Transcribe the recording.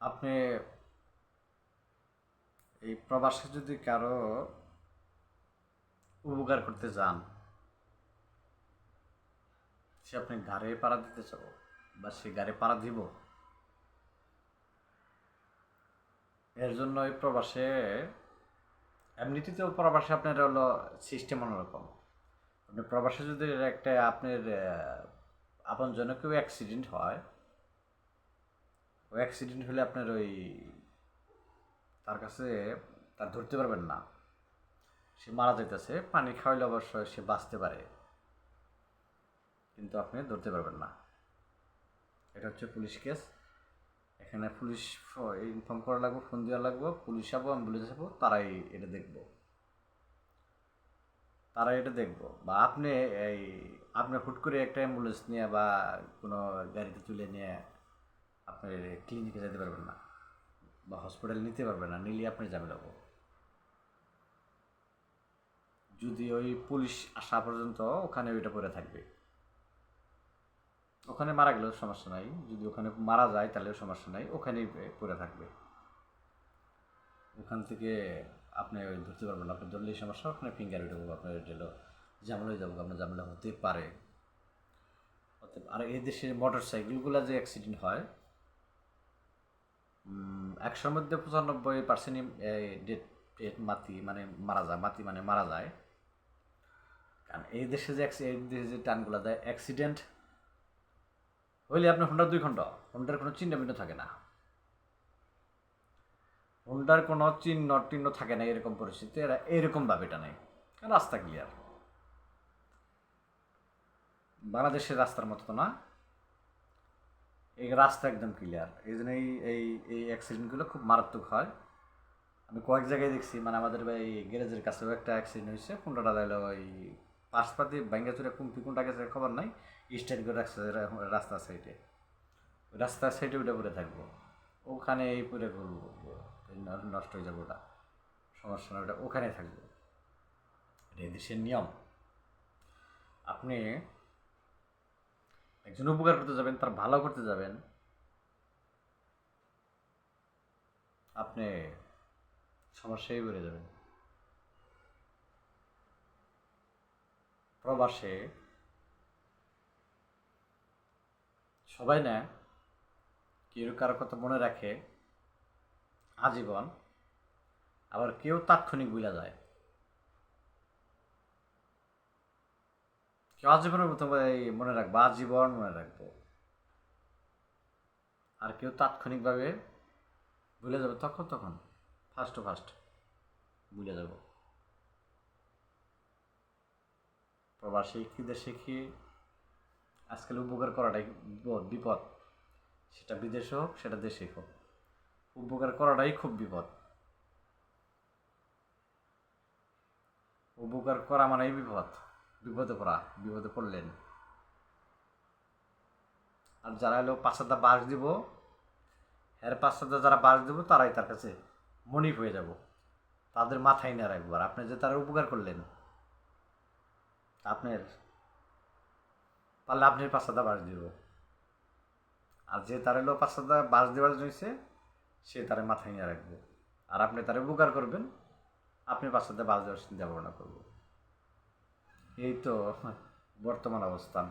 আপনি এই প্রবাসে যদি কারো উপকার করতে যান, সে আপনি ঘাড়ে পাড়া দিতে চাবো বা সে ঘাড়ে পাড়া দিব, এর জন্য এই প্রবাসে এমনিতেও প্রবাসে আপনার হলো সিস্টেম অন্যরকম। আপনি প্রবাসে যদি একটা আপনার আপনজনের কেউ অ্যাক্সিডেন্ট হয়, ওই অ্যাক্সিডেন্ট হলে আপনার ওই তার কাছে তার ধরতে পারবেন না, সে মারা যাইতেছে, পানি খাওয়াইলে অবশ্য সে বাঁচতে পারে, কিন্তু আপনি ধরতে পারবেন না। এটা হচ্ছে পুলিশ কেস। এখানে পুলিশ ইনফর্ম করা লাগবে, ফোন দেওয়া লাগবে, পুলিশ যাবো, অ্যাম্বুলেন্স যাবো, তারাই এটা দেখবো। বা আপনি এই আপনি হুট করে একটা অ্যাম্বুলেন্স নিয়ে বা কোনো গাড়িতে তুলে নিয়ে আপনি ক্লিনিকে যেতে পারবেন না বা হসপিটাল নিতে পারবেন না, নিলে আপনি ঝামেলা হবো। যদি ওই পুলিশ আসা পর্যন্ত ওখানে ওইটা পড়ে থাকবে। ওখানে মারা গেলেও সমস্যা নাই, যদি ওখানে মারা যায় তাহলেও সমস্যা নাই, ওখানেই পড়ে থাকবে। ওখান থেকে আপনি ওই ধরতে পারবেন না, আপনি ধরলেই সমস্যা, ওখানে ফিঙ্গার উঠে যাবো, আপনার এটা হলো ঝামেলা হয়ে যাবো, আপনার ঝামেলা হতে পারে। আর এই দেশের মোটর সাইকেলগুলো যে অ্যাক্সিডেন্ট হয়, 100-র মধ্যে 95% ডেট ডেট মাতি মানে মারা যায়, মাতি মানে মারা যায়। কারণ এই দেশে যে এই দেশে যে টানগুলো দেয়, অ্যাক্সিডেন্ট হইলে আপনার হোন্ডার 2 খণ্ড, হোন্ডার কোনো চিহ্ন বিহ্ন থাকে না, হোন্ডার কোনো চিহ্ন টিহ্ন থাকে না, এরকম পরিস্থিতি এরা এইরকমভাবে টানে। রাস্তা ক্লিয়ার, বাংলাদেশের রাস্তার মতো তো না, এই রাস্তা একদম ক্লিয়ার। এই জন্য এই এই অ্যাক্সিডেন্টগুলো খুব মারাত্মক হয়। আমি কয়েক জায়গায় দেখছি, মানে আমাদের এই গ্যারেজের কাছেও একটা অ্যাক্সিডেন্ট হয়েছে, কোনটা দিল ওই পাশপাতি ভাঙ্গা চুরে কোনটা গেছে খবর নাই, স্ট্যান্ড করে রাখছে রাস্তার সাইডে, ওই রাস্তার সাইডে ওইটা পরে থাকবো, ওখানে এই পরে করবো, নষ্ট হয়ে যাবো, ওটা সমস্যা না, ওটা ওখানে থাকবো। এটা এই দেশের নিয়ম। আপনি একজন উপকার করতে যাবেন, তার ভালো করতে যাবেন, আপনি সমস্যায় বেড়ে যাবেন। প্রবাসে সবাই না, কেউ কারো কথা মনে রাখে আজীবন, আবার কেউ তাৎক্ষণিক ভুলে যায়। কেউ আজীবনের মতো মনে রাখবো, আজীবন মনে রাখবো, আর কেউ তাৎক্ষণিকভাবে ভুলে যাবে, তখন তখন ফার্স্ট টু ফার্স্ট ভুলে যাব। প্রবাসী কি দেশে কি আজকাল উপকার করাটাই বিপদ, সেটা বিদেশে হোক সেটা দেশে হোক, উপকার করাটাই খুব বিপদ। উপকার করা মানেই বিপদ, বিপদে পড়া, বিপদে পড়লেন। আর যারা হলো 5 হাজার বাস দিব, এর 5 হাজার যারা বাস দিব, তারাই তার কাছে মনিপ হয়ে যাব, তাদের মাথায় না রাখবার। আপনি যে তারা উপকার করলেন, আপনার পারলে আপনি 5 হাজার বাস দিব, আর যে তার হলো 5 হাজার বাস দেওয়ার জন্য সে তারা মাথায় নিয়ে রাখবে, আর আপনি তারা উপকার করবেন, আপনি 5 হাজার বাস দেওয়ার চিন্তা ভাবনা করবো। এই তো বর্তমান অবস্থান।